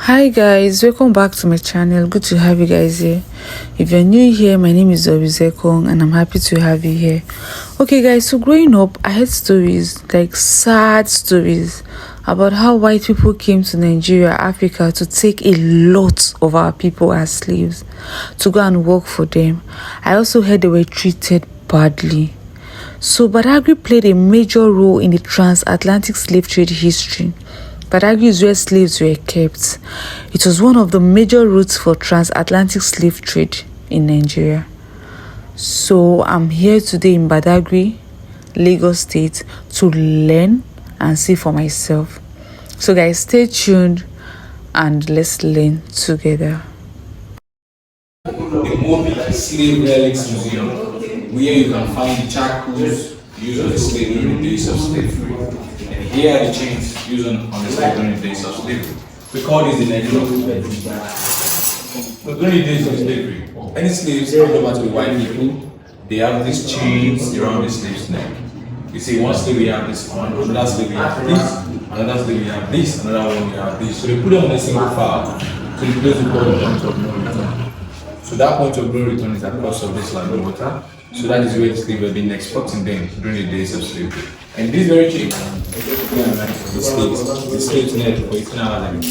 Hi guys, welcome back to my channel. Good to have you guys here. If you're new here, my name is Obizekong and I'm happy to have you here. Okay guys, so growing up I heard stories, like sad stories, about how white people came to Nigeria, Africa, to take a lot of our people as slaves, to go and work for them. I also heard they were treated badly. So Badagry played a major role in the transatlantic slave trade history. Badagry is where slaves were kept. It was one of the major routes for transatlantic slave trade in Nigeria. So I'm here today in Badagry, Lagos State, to learn and see for myself. So guys, stay tuned and let's learn together. The Moby Slave Relics Museum, where you can find the shackles used on the slave during the days of slavery. And here are the chains used on the slave during the days of slavery. We call this the Nigerian. So during the days of slavery, any slaves handed over to the white people, they have these chains around the slave's neck. You see, one slave we have this one, another slave we have this, another slave we have this, another one we have this. So they put them on a single file to the place we call the point of no return. So that point of no return is across of this land of water. So that is where the slaves have been exporting them during the days of slavery. And this very chain, the slaves net for 18 hours.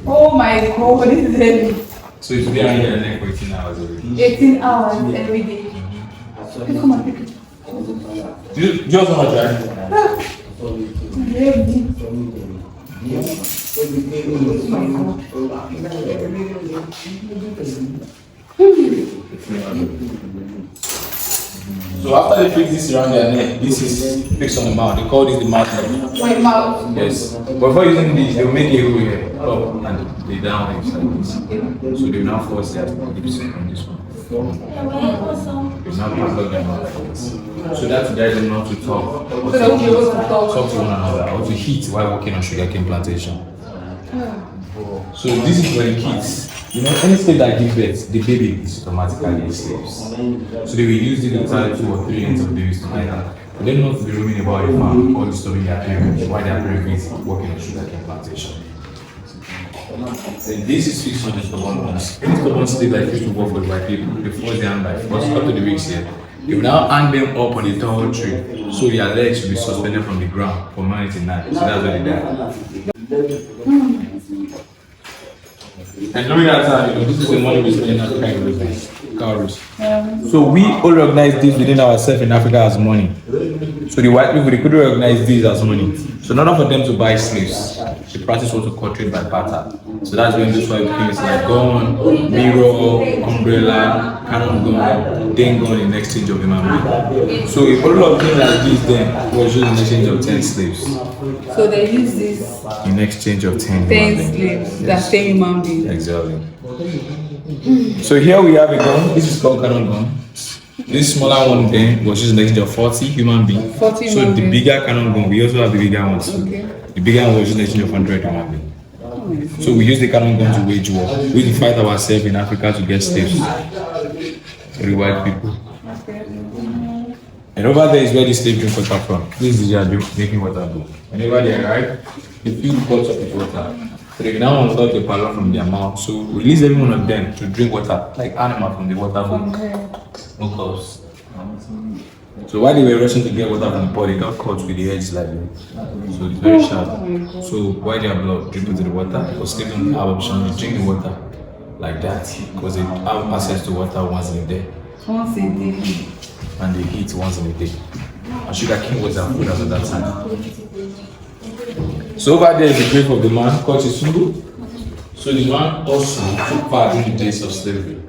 Oh my god, what is heavy? So it's behind your neck for 18 hours every day. 18 hours every day. Come on, pick it. Do you just want to try? So after they fix this around their neck, this is fixed on the mouth. They call this the mouth level. Wait, mouth? Yes. But before using this, they will make a hole here, up and lay down like this. So they will now force their lips on this one. They will now plug them out like this. So that guide them not to talk. So they won't be able to Talk to one another or to hit while working on sugarcane plantation. So this is for the kids. You know, any slave that gives birth, the baby is automatically slaves. So they will use it to tie 2 or 3 ends of babies together. For them not to be roaming about the farm or disturbing their parents while their parents working on sugarcane plantation. Then this is fixed on the stubborn ones. Any stubborn slave that used to work for the white people, they force their hand by force up to the weeks here. They will now hang them up on the tall tree, so their legs will be suspended from the ground for 99. So that's where they die. And during that time, this is the money we spend in Africa cowries. So we all recognize this within ourselves in Africa as money. So the white people, they couldn't recognize this as money. So in order for them to buy slaves, the practice was to cut trade by barter. So that's when those white things like gun, mirror, umbrella, cannon gun, then gun in exchange of human being. So a lot of things like this then was used in exchange of 10 slaves. So they use this In exchange of 10 slaves, that's 10 human beings. Exactly. So here we have a gun. This is called cannon gun. This smaller one then was used in exchange of 40 human beings. 40 so human the beings. bigger cannon gun, we also have the bigger ones. Okay. The bigger one was used in exchange of 100 human beings. So we use the cannon gun to wage war. We need to fight ourselves in Africa to get slaves for the white people. And over there is where the slave drink water from. This is their drinking water bowl. Whenever they arrive, they fill the pots up with water. So they now unlock the power from their mouth. So we release every one of them to drink water, like animal from the water bowl. No cups. So while they were rushing to get water from the pot, they got caught with the edge like that. So it's very sharp. So while their blood drip into the water, because slaves don't have option, they drink the water like that. Because they have access to water once in a day. Once a day. And they eat once in a day. And sugarcane was their food as at that time. So over there is the grave of the man called Chisungu. So the man also took part in the days of slavery.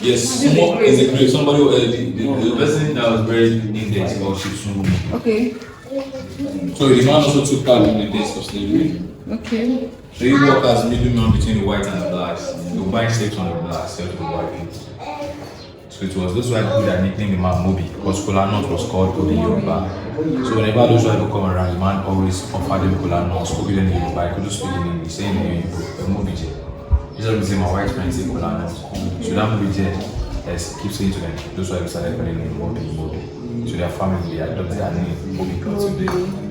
Yes, someone is a grave. Somebody, the person that was buried in there is called Chisungu. Okay. So the man also took part in the days of slavery. Okay. So he worked as middleman between the whites and the blacks. He would buy slaves from the blacks, sell to the white people. So it was those white people that nicknamed the man Moby, because Kola Nut was called Kobe Yoruba. So whenever those white people come around, the man always offered them Kola Nut, spoke with them in Yoruba. I couldn't speak in English, saying in Moby J. He started saying my white friend say Kola Nut. So that Moby J keeps saying to them, those white people started calling him Moby. So their family, they adopt their name, Moby today.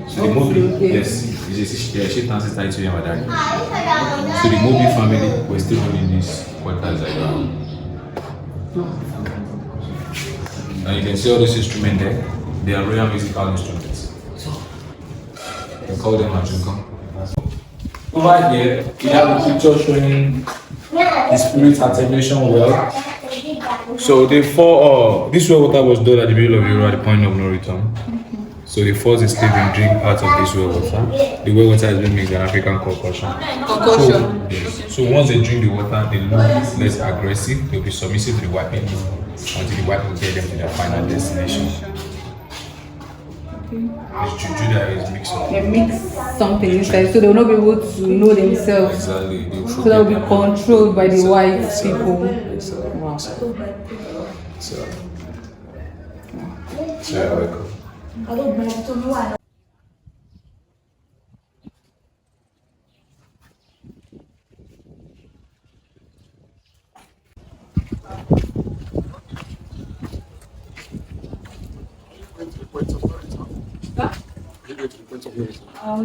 So the Moby, yes, is a shaitan tied to my dad. So the Moby family were still running this quarters like and you can see all these instruments there. They are royal musical instruments. We call them Majunka. Over here, we have a picture showing the spirit attenuation well. So they this well water was done at the middle of the road at the point of no return. So they force the slave and drink out of this well water. The well water has been mixed with an African concoction. So once they drink the water, they look less aggressive. They'll be submissive to the white people until the white people get them to their final destination. It's juju that is mixed up. They mix something inside, so they will not be able to know themselves. Exactly. So they will be controlled by the white people. Wow. So you're welcome. I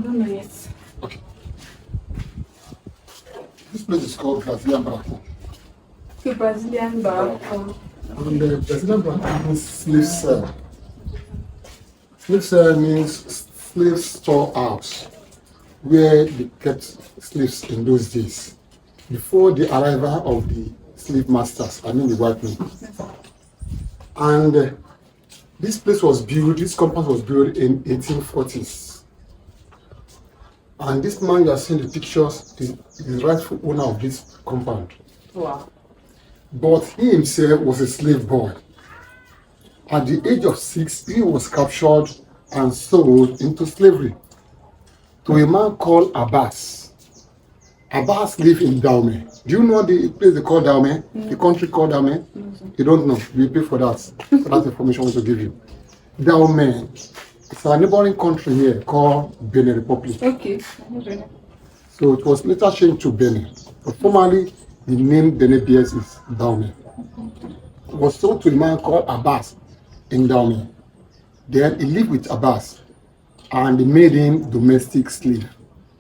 don't know yet. Okay. This place is called Brazilian Barraco. The Brazilian bar. And the Brazilian Barraco means slave cell. Slave cell means slave storehouse, where they kept slaves in those days, before the arrival of the slave masters, I mean the white men. And this place was built, this compound was built in 1840s. And this man you are seeing the pictures is the rightful owner of this compound. Wow. But he himself was a slave boy. At the age of 6, he was captured and sold into slavery to a man called Abbas. Abbas lived in Dahomey. Do you know the place they call Dahomey? The country called Dahomey? You don't know. We pay for that. For that information I want to give you. Dahomey. It's a neighboring country here called Benin Republic. Okay. So it was later changed to Benin. But formerly, the name Benin bears is Dahomey. It was sold to a man called Abbas in Dahomey. Then he lived with Abbas and they made him domestic slave.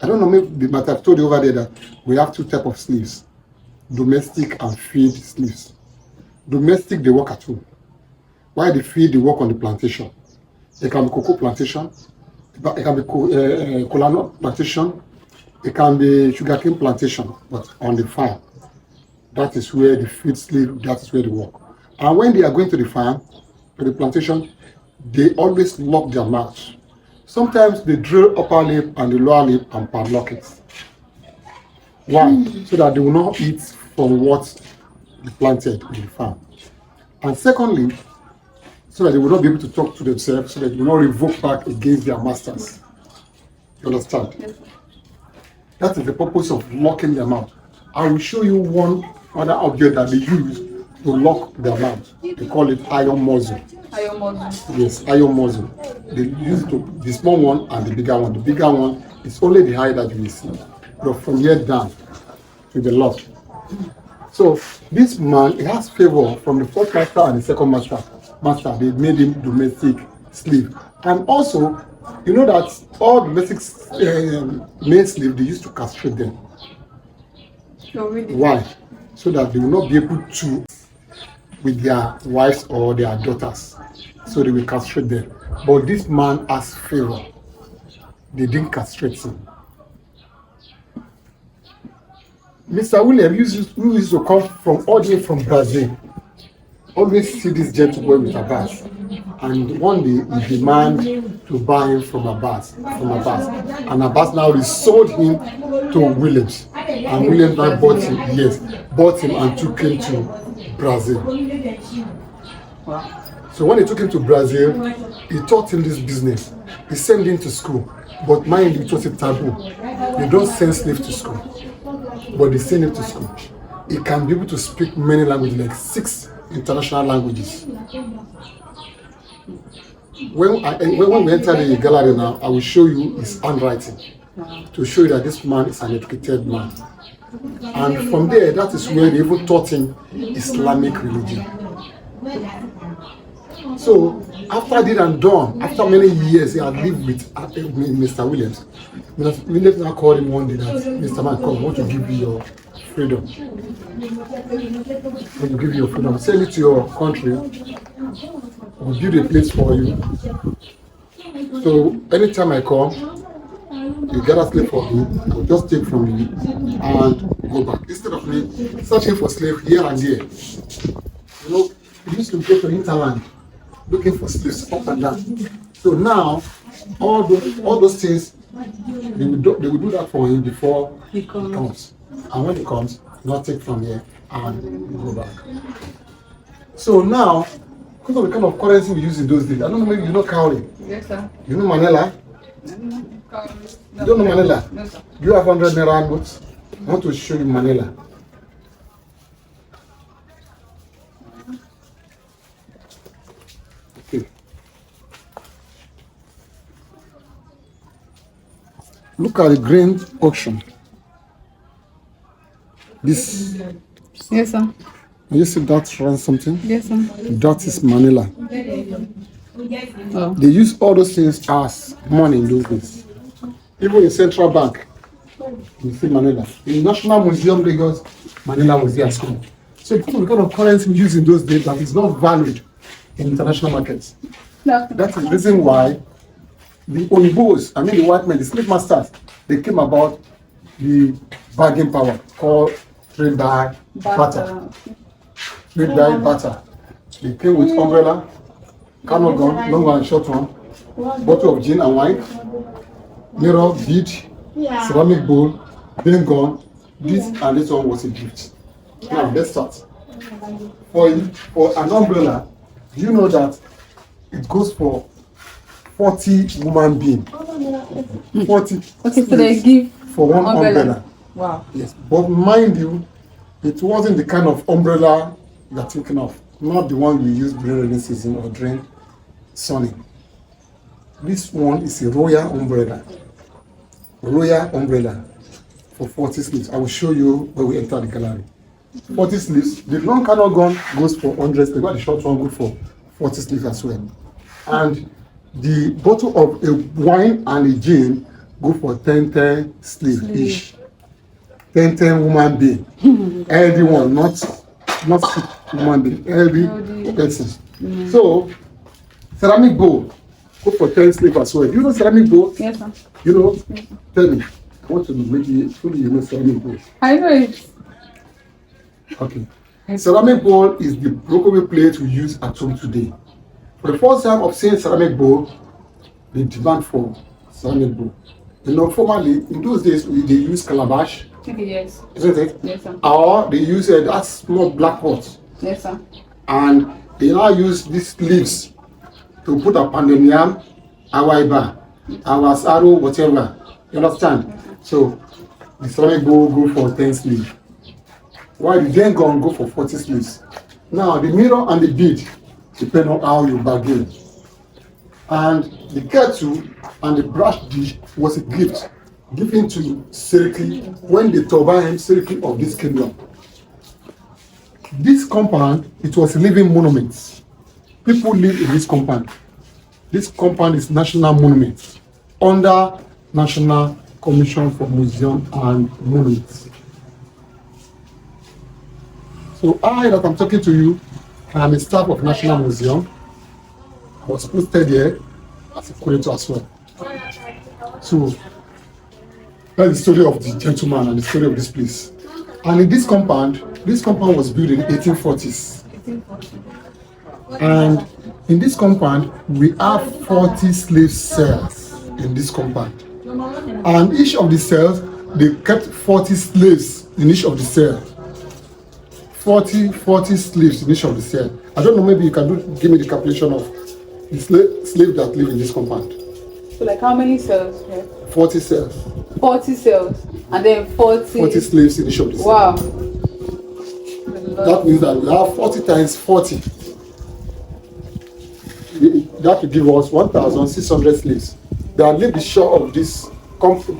I don't know, maybe, but I've told you over there that we have two types of slaves, domestic and field slaves. Domestic, they work at home. While the field, they work on the plantation. It can be cocoa plantation, it can be kola nut plantation, it can be sugarcane plantation, but on the farm. That is where the field slave, that is where they work. And when they are going to the farm, to the plantation, they always lock their mouth. Sometimes they drill upper lip and the lower lip and padlock it. Why? So that they will not eat from what they planted in the farm. And secondly, so that they will not be able to talk to themselves, so that they will not revoke back against their masters. You understand? Yes. That is the purpose of locking them out. I will show you one other object that they use to lock their mouth. They call it iron muzzle. Iron muzzle. Yes, iron muzzle. They use the small one and the bigger one. The bigger one is only the height that you will see. But from here down to the lock. So this man, he has favor from the first master and the second master. They made him domestic slave. And also, you know that all domestic male slaves, they used to castrate them. Why? So that they will not be able to with their wives or their daughters. So they will castrate them. But this man has favor. They didn't castrate him. Mr. William who used to come from all the way from Brazil, always see this gentleman with Abbas. And one day he demanded to buy him from Abbas. And Abbas now resold him to Williams. And Williams now bought him and took him to Brazil. Wow. So when he took him to Brazil, he taught him this business. He sent him to school. But mind you, it was a taboo. They don't send slaves to school. But they send him to school. He can be able to speak many languages, like 6 international languages. When we enter the gallery now, I will show you his handwriting to show you that this man is an educated man. And from there, that is where they even taught him Islamic religion. So After did and done, after many years, he had lived with Mr. Williams. Mr. Williams now called him one day that Mr. Man, come, I want to give you your freedom. I want to give you your freedom. Send it to your country. We'll build a place for you. So anytime I come, you gather slave for me, I'll just take from you and go back. Instead of me searching for slave here and there. You know, we used to go to hinterland looking for slaves up and down. So now, all those things, they will do that for him before he comes. And when he comes, not take from here and go back. So now, because of the kind of currency we use in those days, I don't know, maybe you know cowrie. Yes, sir. You know Manila? You don't know Manila? No, sir. Do you have 100 naira notes? I want to show you Manila. Okay. Look at the grain auction. This, Yes, sir. you see that runs something? Yes, sir. That is Manila. Oh. They use all those things as money in those days. Even in Central Bank, you see Manila. In National Museum Lagos, Manila was there as well. So because of the kind of currency we use in those days that is not valued in international markets. No. That is the reason why the Onibos, I mean the white men, the slave masters, they came about the bargain power called trade by barter. Trade by barter. They came with umbrella, cano gun, long one and short one, bottle of gin and wine, mirror, bead, ceramic bowl, then gun. This and this one was a gift. Now let's start. For an umbrella, do you know that it goes for 40 human beings? 40. Okay, so they give for one umbrella. Wow. Yes, but mind you, it wasn't the kind of umbrella you're thinking of. Not the one you use during rainy season or during sunny. This one is a royal umbrella. Royal umbrella for 40 sleeves. I will show you when we enter the gallery. 40 sleeves. The long cano gun goes for 100 sleeves, while the short one goes for 40 sleeves as well. And the bottle of a wine and a gin go for 10 sleeves each. 10 woman being. Healthy one, not human being, healthy person. So, ceramic bowl go for 10 sleeves as well. You know ceramic bowl? Yes, sir. You know? Yes, sir. Tell me. I want to maybe fully you know ceramic bowl. I know it. Okay. Ceramic bowl is the broken plate we use at home today. For the first time of seeing ceramic bowl, the demand for ceramic bowl. You know, formerly, in those days, they use calabash. Okay, yes. Isn't it? Yes, sir. Or they use that small black pot. Yes, sir. And they now use these leaves to put a pandemium, awaiba, awasaro, whatever. You understand? So the ceramic bowl go for 10 sleeves. While the dengon go for 40 sleeves. Now the mirror and the bead depend on how you bargain. And the kettle and the brush dish was a gift given to Seriki when they turbine Seriki of this kingdom. This compound, it was a living monument. People live in this compound. This compound is national monument under National Commission for Museum and Monuments. So I that I'm talking to you, I am a staff of National Museum. I was posted here as a curator as well. So that's the story of the gentleman and the story of this place. And in this compound was built in the 1840s. And in this compound, we have 40 slave cells in this compound. And each of the cells, they kept 40 slaves in each of the cells. 40 slaves in each of the cells. I don't know, maybe you can give me the calculation of the slaves that live in this compound. So like how many cells? Yeah. 40 cells. 40 cells. And then 40 slaves in each of the cells. Wow. That means that we have 40 times 40. That will give us 1,600 slaves that live the shore of this country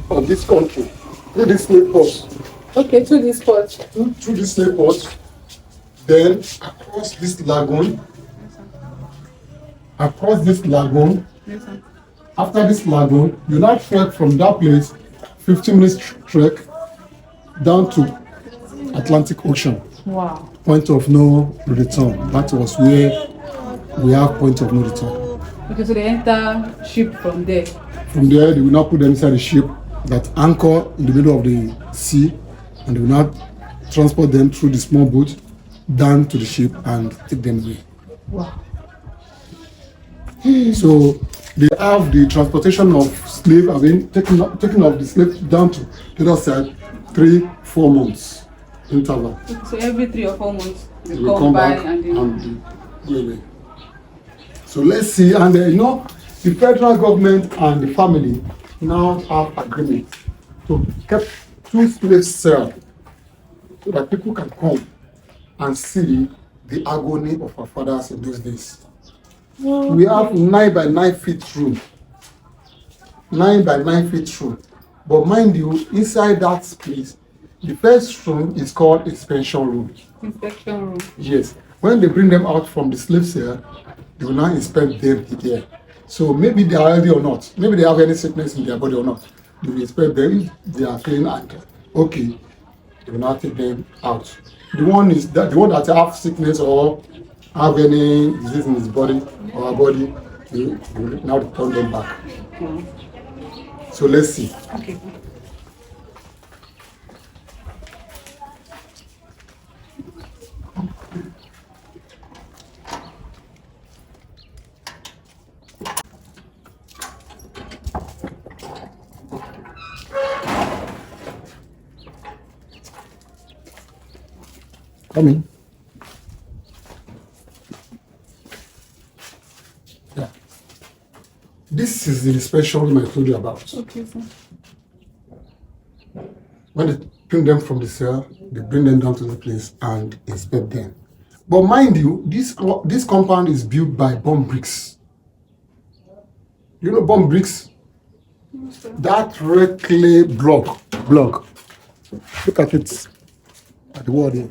through this slave port. Okay, through this port. Through this slave port, then across this lagoon, across this lagoon. Yes, sir. After this lagoon, you now trek from that place, 15 minutes trek down to Atlantic Ocean. Wow. Point of no return. That was where we have point of no return. Okay, so they enter ship from there. From there, they will now put them inside the ship that anchor in the middle of the sea, and they will now transport them through the small boat down to the ship and take them away. Wow. So they have the transportation of slave, I mean, taking of the slave down to the other side, 3-4 months interval. So every 3 or 4 months they They will come back and they... and go away. So let's see, and the federal government and the family now have agreement to keep 2 slave cells so that people can come and see the agony of our fathers in those days. We have 9 by 9 feet room. 9 by 9 feet room. But mind you, inside that place, the first room is called inspection room. Inspection room. Yes. When they bring them out from the slave cell, they will now inspect them here. So maybe they are healthy or not. Maybe they have any sickness in their body or not. They will inspect them. If they are clean and okay, they will now take them out. The one that have sickness or have any disease in his body or her body, we will now return them back. So let's see. Okay. Come in. Yeah. This is the special room I told you about. Okay, sir. When they bring them from the cell, they bring them down to the place and inspect them. But mind you, this compound is built by bomb bricks. You know bomb bricks? Yes, That red clay block. Look at it. At the wall there.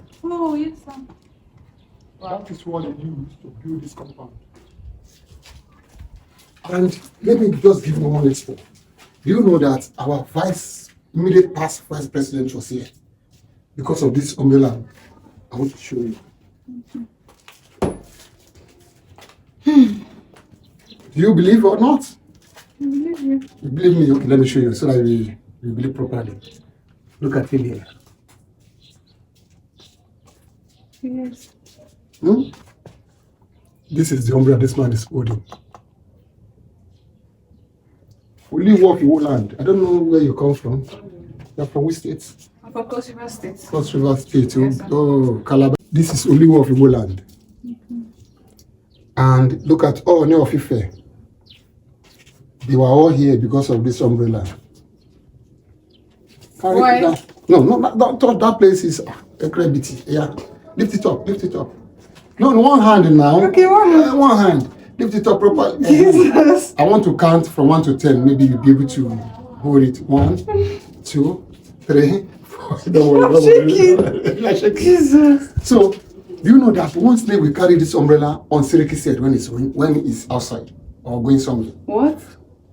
oh, yes, sir. That is what they use to build this compound. And let me just give you one example. Do you know that our immediate past vice president was here? Because of this umbrella, I want to show you. Do you believe or not? I believe you. You believe me? Okay, let me show you so that you believe properly. Look at him here. Yes. This is the umbrella this man is holding. We live off your land. I don't know where you come from. You're from which state? I'm from Cross River State. Cross River State. Yes, sir. Oh, Calabar. This is only of Igbo land. And look at all of Ife. They were all here because of this umbrella. Why? No, that place is a gravity. Yeah. Lift it up. No, in one hand now. Okay, one hand. One hand. Lift it up properly. Jesus. I want to count from 1 to 10. Maybe you'll be able to hold it. 1, 2, 3, 4. Don't worry. You're shaking. Jesus. So, do you know that one slave will carry this umbrella on Syracuse head when it's outside or going somewhere? What?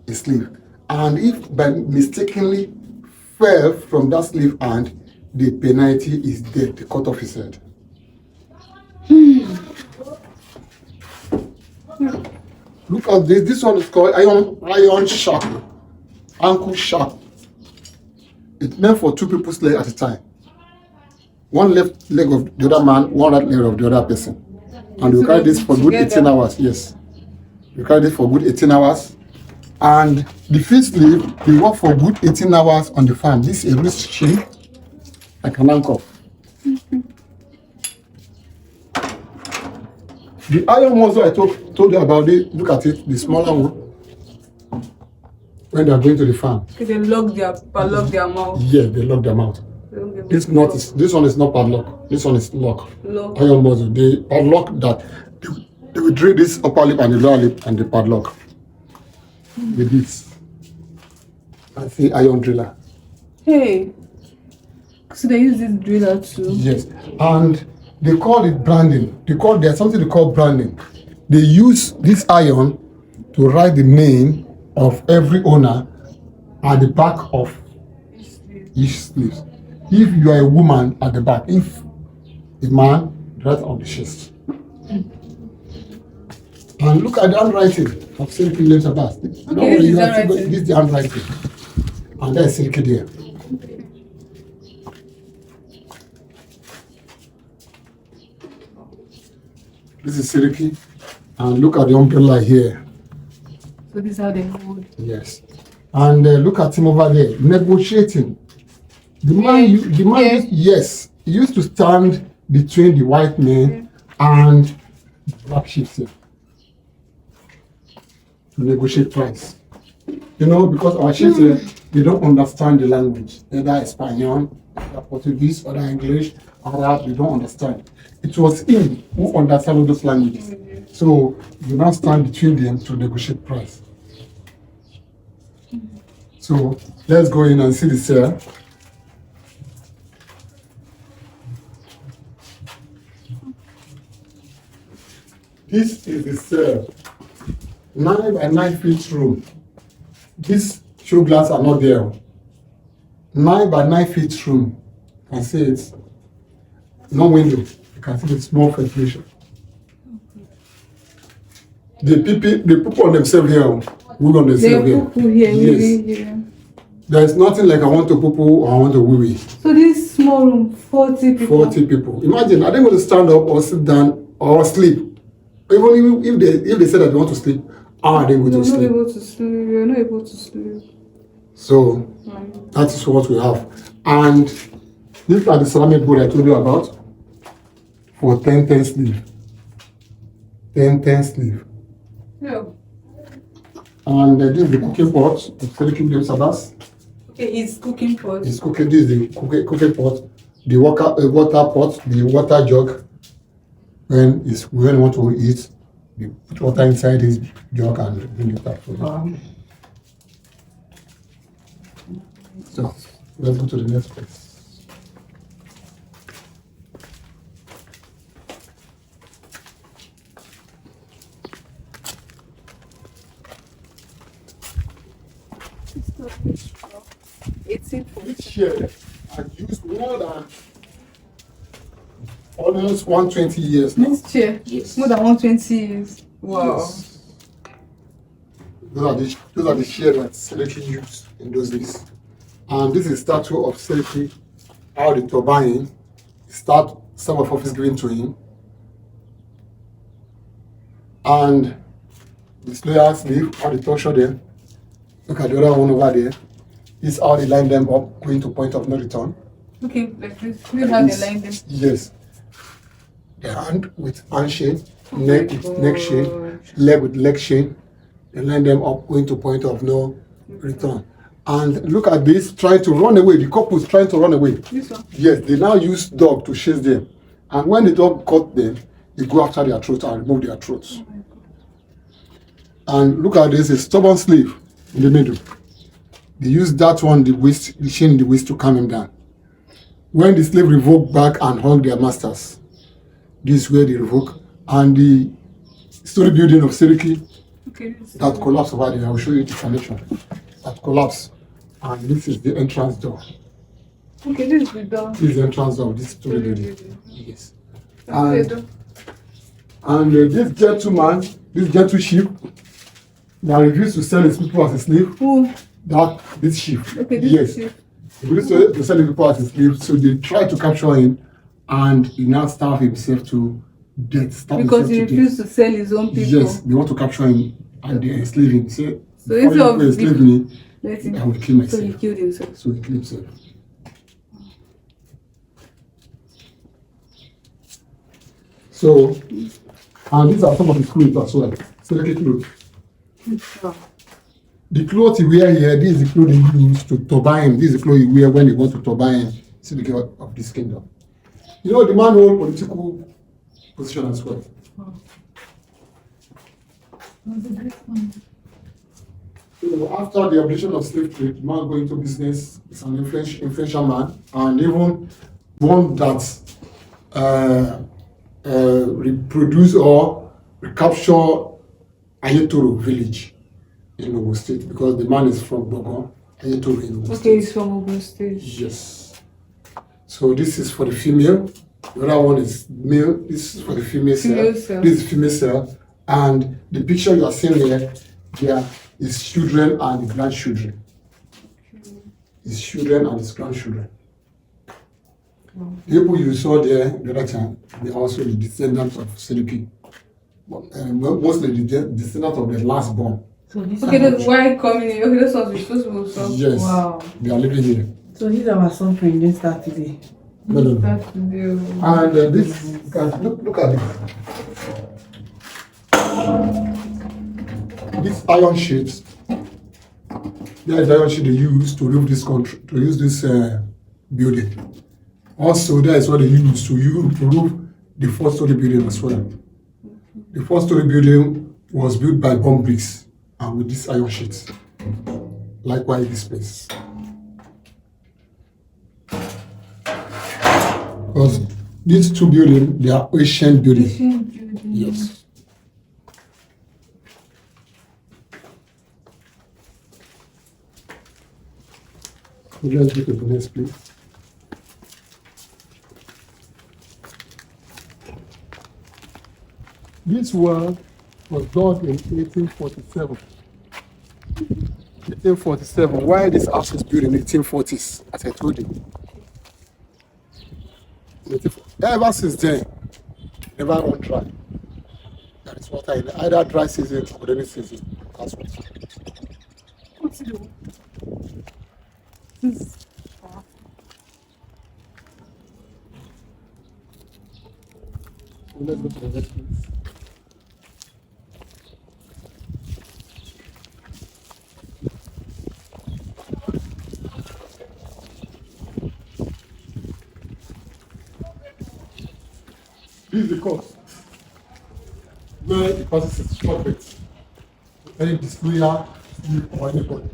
A slave. And if by mistakenly fell from that slave hand, the penalty is death. They cut off his head. Look at this. This one is called iron shackle. Ankle shackle. It's meant for 2 people's leg at a time. One left leg of the other man, one right leg of the other person. And you carry this for good 18 hours. Yes. You carry this for good 18 hours. And the fifth slave, they work for good 18 hours on the farm. This is a wrist chain, like an ankle. The iron ones I told you about it, look at it, the smaller one. When they are going to the farm. Okay, they lock their mouth. Yeah, they lock them out. This one is not padlock. This one is lock. Iron muzzle. They padlock that. They will drill this upper lip and the lower lip and the padlock. With this. I say iron driller. Hey. So they use this driller too? Yes. And they call it branding. There's something they call branding. they use this iron to write the name of every owner at the back of each sleeve. If you are a woman, at the back. If a man, right on the chest. And look at the handwriting of Silky Lips Abbas. Okay, This is the handwriting. And there's Silky there. This is Silky. And look at the umbrella here. So this is how they hold. Yes. And look at him over there, negotiating. The man, yes, he used to stand between the white men and black chiefs to negotiate price. You know, because our chiefs, they don't understand the language, either Espanol, either Portuguese, or English, Arab, they don't understand. It was him who understood all those languages. So you now stand between them to negotiate price. So let's go in and see the cell. This is the cell. 9 by 9 feet room. These show glass are not there. 9 by 9 feet room. You can see it. No window. You can see the small ventilation. The people on themselves here. Who on themselves here? Yes. There is nothing like I want to poo or I want to wee. So this small room, 40 people. 40 people. Imagine, are they going to stand up or sit down or sleep? Even if they say that they want to sleep, how are they going to sleep? You're not able to sleep. You're not able to sleep. So that is what we have. And these are the ceramic board I told you about for 10-10 sleeve. 10-10 sleeve. Yeah. And this is the cooking pot of Silky Lips Abbas. Okay, it's cooking pot. This is the cooking pot, the water pot, the water jug. When you want to eat, you put water inside this jug and bring it up. So let's go to the next place. This chair I used more than almost 120 years now. This chair? Yes. More than 120 years. Wow. Yes. Those are the chairs that Silky used in those days. And this is a statue of Silky, how the turbine start some of office given to him. And the slayer sleeve, how they torture them. Look at the other one over there. This is how they line them up, going to point of no return. Okay, like this. This is how they line them. Yes. The hand with hand chain, neck with neck chain, leg with leg chain. They line them up, going to point of no return. And look at this, trying to run away. The couple is trying to run away. This one? Yes, they now use dog to chase them. And when the dog caught them, they go after their throat and remove their throats. And look at this, a stubborn slave in the middle. They use that one, the chain in the waist to calm him down. When the slave revoke back and hug their masters, this is where they revoke. And the story building of Silky, that collapsed over there. I will show you the foundation. That collapsed. And this is the entrance door. Okay, this is the door. This is the entrance door of this story building. Yes. And this gentleman, this gentle chief, that refused to sell his people as a slave. Who? This chief. Okay, this yes. chief. He refused to sell his people as a slave, so they tried to capture him, and he now starved himself to death. Because he refused to sell his own people. Yes, they want to capture him and they enslave him. Say, so instead of enslave me, I will kill myself. So he killed himself. So he killed himself. So, and these are some of his clothes as well. Silky clothes. Wow. The clothes he wear here, this is the clothes he use to turbine. This is the clothes he wear when he wants to turbine Silky of this kingdom. You know, the man hold political position as well. Wow. So after the abolition of slave trade, the man going into business is an influential man, and even one that reproduce or recapture Ayetoro village in Ogun State because the man is from Bogon, Ayetoro in Ogun State. Okay, he's from Ogun State. Yes. So this is for the female. The other one is male. This is for the female cell. This is female cell. And the picture you are seeing here is children and the grandchildren. His children and his grandchildren. The people you saw there the other time, they are also the descendants of Selipi. Mostly the descendants of the last born. So okay, that's why coming here. Okay, that's what we're supposed to. Yes. Wow. They are living here. So these are our suffering didn't start today. No. And this, guys, look at it. This iron sheet. There is iron sheet they use to remove this country, to use this building. Also, that is what they use to remove the 4-story building as well. The 4-story building was built by bomb bricks and with this iron sheet. Likewise, this place. Because these two buildings, they are ancient buildings. Yes. Let's look at the next, please. This work was done in 1847. 1847. Why this house is built in 1840s, as I told you. Ever since then, never run dry. There is water in either dry season or rainy season. That's what. What's it doing? Let's go to the next place. This is the course where the process is perfect. Any destroyer, or anybody.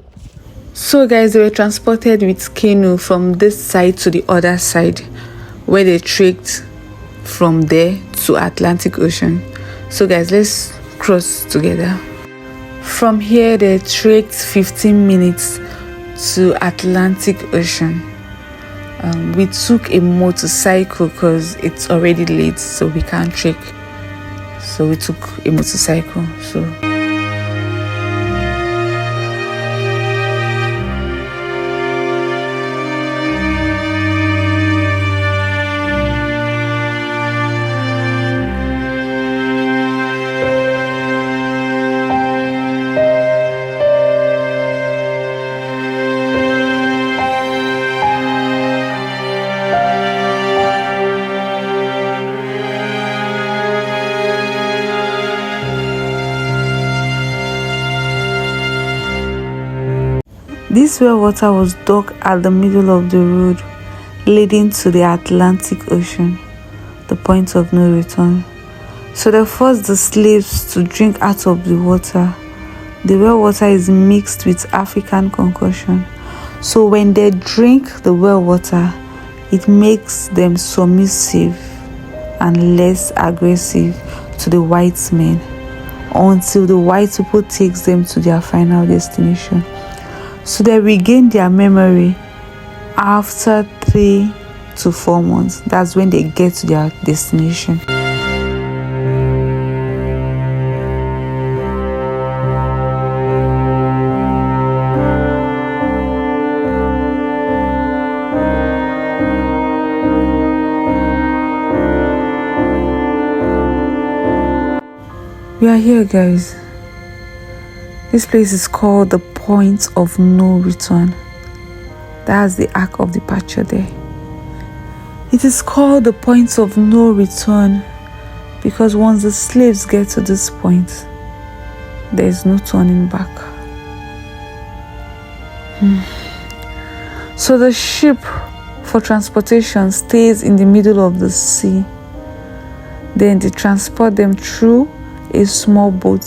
So guys, they were transported with canoe from this side to the other side, where they trekked from there to Atlantic Ocean. So guys, let's cross together. From here, they trekked 15 minutes to Atlantic Ocean. We took a motorcycle because it's already late, so we can't trek. So we took a motorcycle. This well water was dug at the middle of the road leading to the Atlantic Ocean, the point of no return. So they forced the slaves to drink out of the water. The well water is mixed with African concoction. So when they drink the well water, it makes them submissive and less aggressive to the white men until the white people takes them to their final destination. So they regain their memory after 3 to 4 months. That's when they get to their destination. We are here, guys. This place is called the point of no return. That's the arc of departure there. It is called the point of no return because once the slaves get to this point, there is no turning back. So the ship for transportation stays in the middle of the sea. Then they transport them through a small boat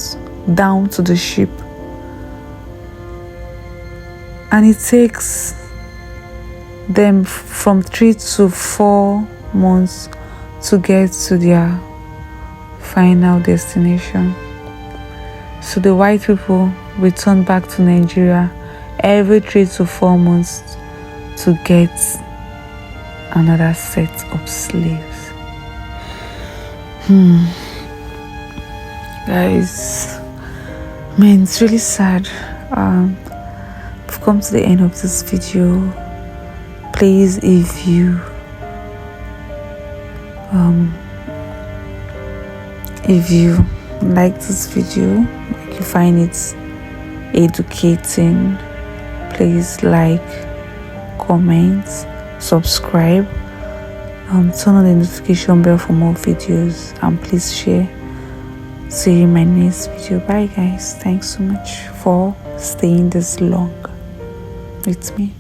down to the ship. And it takes them from 3 to 4 months to get to their final destination. So the white people returned back to Nigeria every 3 to 4 months to get another set of slaves. Guys, man, it's really sad. We've come to the end of this video. Please, if you like this video, like you find it educating, please like, comment, subscribe, turn on the notification bell for more videos, and please share. See you in my next video. Bye guys, thanks so much for staying this long with me.